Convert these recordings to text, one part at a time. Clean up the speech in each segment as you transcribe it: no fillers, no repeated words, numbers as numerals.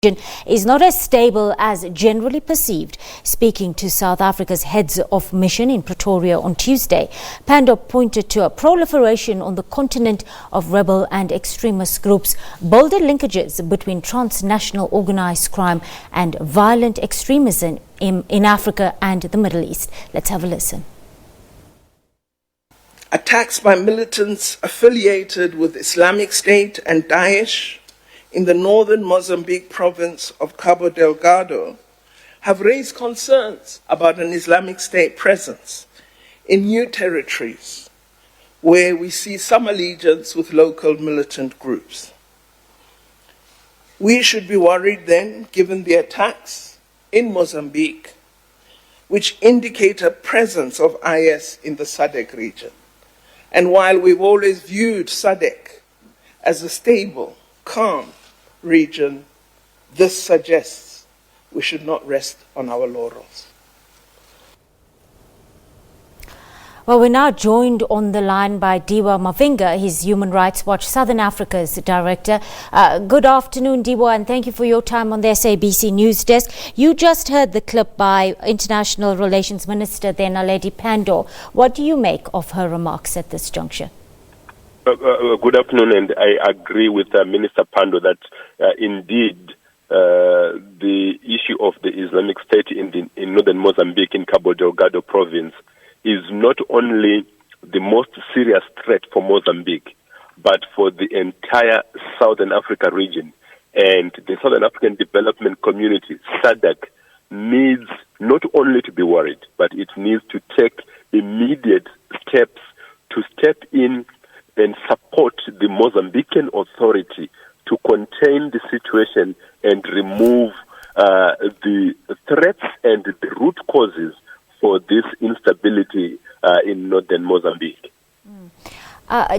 is not as stable as generally perceived. Speaking to South Africa's heads of mission in Pretoria on Tuesday, Pandor pointed to a proliferation on the continent of rebel and extremist groups, bolder linkages between transnational organized crime and violent extremism in Africa and the Middle East. Let's have a listen. Attacks by militants affiliated with Islamic State and Daesh in the northern Mozambique province of Cabo Delgado have raised concerns about an Islamic State presence in new territories where we see some allegiance with local militant groups. We should be worried then, given the attacks in Mozambique, which indicate a presence of IS in the SADC region. And while we've always viewed SADC as a stable, calm region, this suggests we should not rest on our laurels. Well, we're now joined on the line by Dewa Mavhinga. He's Human Rights Watch Southern Africa's director. Good afternoon, Dewa, and thank you for your time on the SABC News Desk. You just heard the clip by International Relations Minister Naledi Pandor. What do you make of her remarks at this juncture? Good afternoon, and I agree with Minister Pandor that indeed the issue of the Islamic State in northern Mozambique, in Cabo Delgado province, is not only the most serious threat for Mozambique, but for the entire Southern Africa region. And the Southern African Development Community, SADC, needs not only to be worried, but it needs to take immediate steps to step in and support the Mozambican authority to contain the situation and remove the threats and the root causes for this instability in northern Mozambique.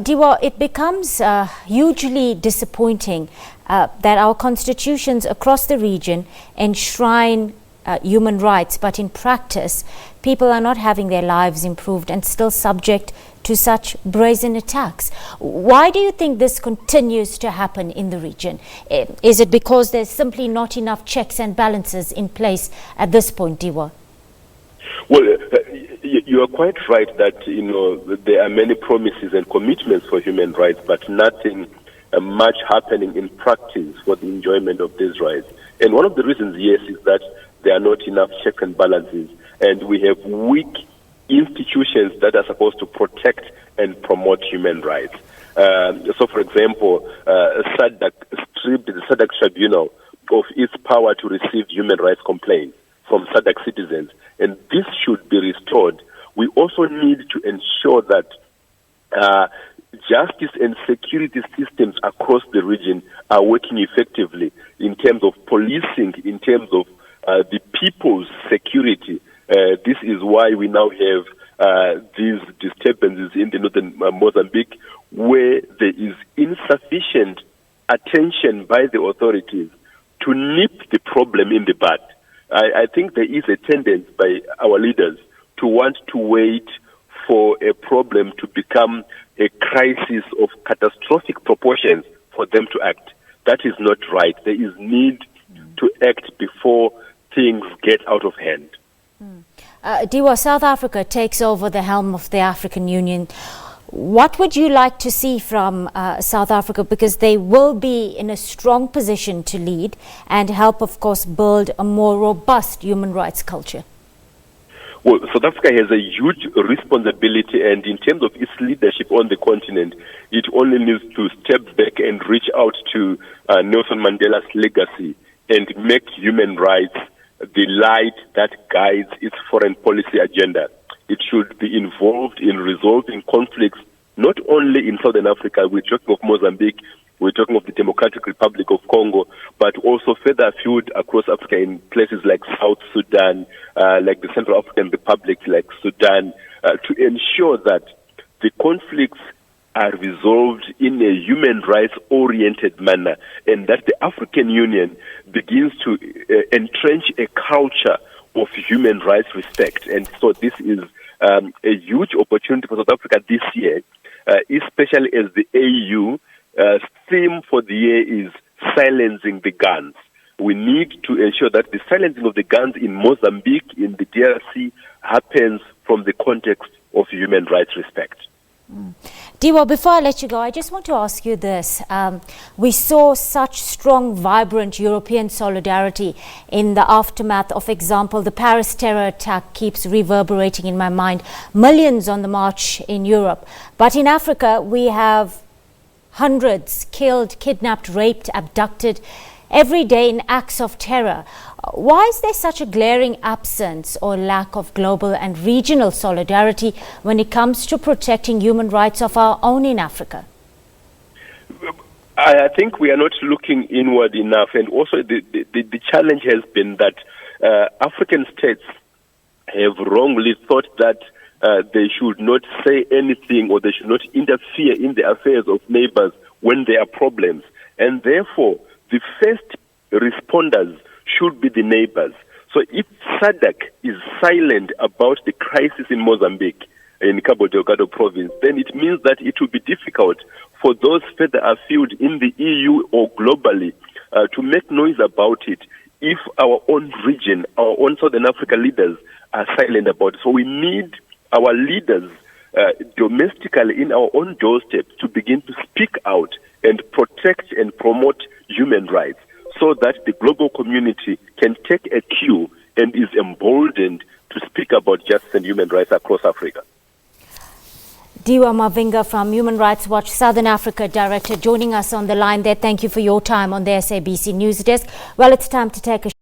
Dewa, it becomes hugely disappointing that our constitutions across the region enshrine human rights, but in practice, people are not having their lives improved and still subject to such brazen attacks. Why do you think this continues to happen in the region? Is it because there's simply not enough checks and balances in place at this point, Dewa? Well, you are quite right that there are many promises and commitments for human rights, but nothing much happening in practice for the enjoyment of these rights. And one of the reasons, yes, is that there are not enough checks and balances, and we have weak institutions that are supposed to protect and promote human rights. So, for example, SADC stripped the SADC Tribunal of its power to receive human rights complaints from SADC citizens, and this should be restored. We also need to ensure that justice and security systems across the region are working effectively in terms of policing, in terms of the people's security. This is why we now have these disturbances in the northern Mozambique, where there is insufficient attention by the authorities to nip the problem in the bud. I think there is a tendency by our leaders to want to wait for a problem to become a crisis of catastrophic proportions for them to act. That is not right. There is need to act before things get out of hand. Dewa, South Africa takes over the helm of the African Union. What would you like to see from South Africa? Because they will be in a strong position to lead and help, of course, build a more robust human rights culture. Well, South Africa has a huge responsibility, and in terms of its leadership on the continent, it only needs to step back and reach out to Nelson Mandela's legacy and make human rights the light that guides its foreign policy agenda. It should be involved in resolving conflicts, not only in Southern Africa. We're talking of Mozambique, we're talking of the Democratic Republic of Congo, but also further afield across Africa in places like South Sudan, like the Central African Republic, like Sudan, to ensure that the conflicts are resolved in a human rights-oriented manner, and that the African Union begins to entrench a culture of human rights respect. And so this is a huge opportunity for South Africa this year, especially as the AU theme for the year is silencing the guns. We need to ensure that the silencing of the guns in Mozambique, in the DRC, happens from the context of human rights respect. Dewa, before I let you go, I just want to ask you this. We saw such strong, vibrant European solidarity in the aftermath of, example, the Paris terror attack keeps reverberating in my mind. Millions on the march in Europe. But in Africa, we have hundreds killed, kidnapped, raped, abducted every day in acts of terror. Why is there such a glaring absence or lack of global and regional solidarity when it comes to protecting human rights of our own in Africa? I think we are not looking inward enough, and also the challenge has been that African states have wrongly thought that they should not say anything or they should not interfere in the affairs of neighbors when there are problems, and therefore the first responders should be the neighbors. So if SADC is silent about the crisis in Mozambique, in Cabo Delgado province, then it means that it will be difficult for those further afield in the EU or globally to make noise about it if our own region, our own Southern Africa leaders are silent about it. So we need our leaders domestically in our own doorstep to begin to speak out and protect and promote human rights so that the global community can take a cue and is emboldened to speak about justice and human rights across Africa. Dewa Mavhinga from Human Rights Watch Southern Africa Director joining us on the line there. Thank you for your time on the SABC News Desk. Well, it's time to take a